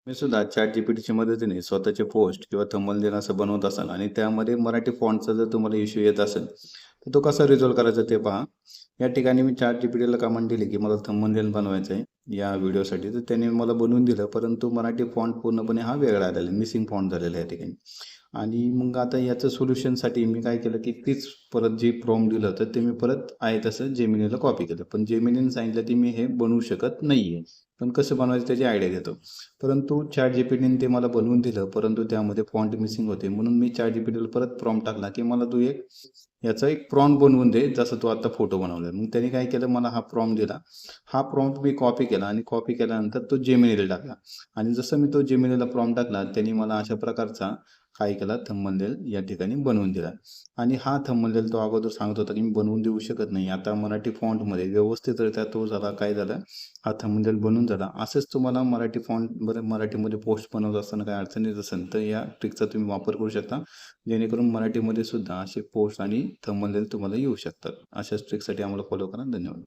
मी सुद्धा ChatGPTच्या मदतीने स्वतःचे पोस्ट किंवा थंबनेल असं बनवत असाल आणि त्यामध्ये मराठी फॉन्टचा जर तुम्हाला इश्यू येत असेल, तर तो कसा रिझॉल्व्ह करायचा ते पहा. या ठिकाणी मी ChatGPTला कमांड दिली, की मला थंबनेल बनवायचं आहे या व्हिडिओसाठी. तर त्याने मला बनवून दिलं, परंतु मराठी फॉन्ट पूर्णपणे हा वेगळा आलेला आहे. मिसिंग फॉन्ट झालेला आहे या ठिकाणी. आणि मग आता याचं सोल्युशनसाठी मी काय केलं, की तीच परत जी प्रॉम्प्ट दिलं, तर ते मी परत आहे तसं जेमिनीला कॉपी केलं. पण जेमिनीने सांगितलं, की मी हे बनवू शकत नाही आहे. पण कसं बनवायचं त्याची आयडिया देतो. परंतु ChatGPTने ते मला बनवून दिलं, परंतु त्यामध्ये फॉन्ट मिसिंग होते. म्हणून मी ChatGPTला परत प्रॉम्प्ट टाकला, की मला तू याचा एक प्रॉम्प्ट बनवून दे, जसं तू आता फोटो बनवला. मग त्याने काय केलं, मला हा प्रॉम्प्ट दिला. हा प्रॉम्प्ट मी कॉपी केला आणि कॉपी केल्यानंतर तो जेमिनीला टाकला. आणि जसं मी तो जेमिनीला प्रॉम्प्ट टाकला, त्याने मला अशा प्रकारचा काय केला, थंबनेल या ठिकाणी बनवून दिला. आणि हा थंबनेल तो अगोदर सांगत होता, की मी बनवून देऊ शकत नाही. आता मराठी फॉन्टमध्ये व्यवस्थितरित्या तो झाला, काय झाला, हा थंबनेल बनून झाला. असंच तुम्हाला मराठी फॉन्ट बरं मराठीमध्ये पोस्ट बनवत असताना काही अडचण येत असेल, तर या ट्रिकचा तुम्ही वापर करू शकता. जेणेकरून मराठीमध्ये सुद्धा असे पोस्ट आणि थंबनेल तुम्हाला येऊ शकतात. अशाच ट्रिकसाठी आम्हाला फॉलो करा. धन्यवाद.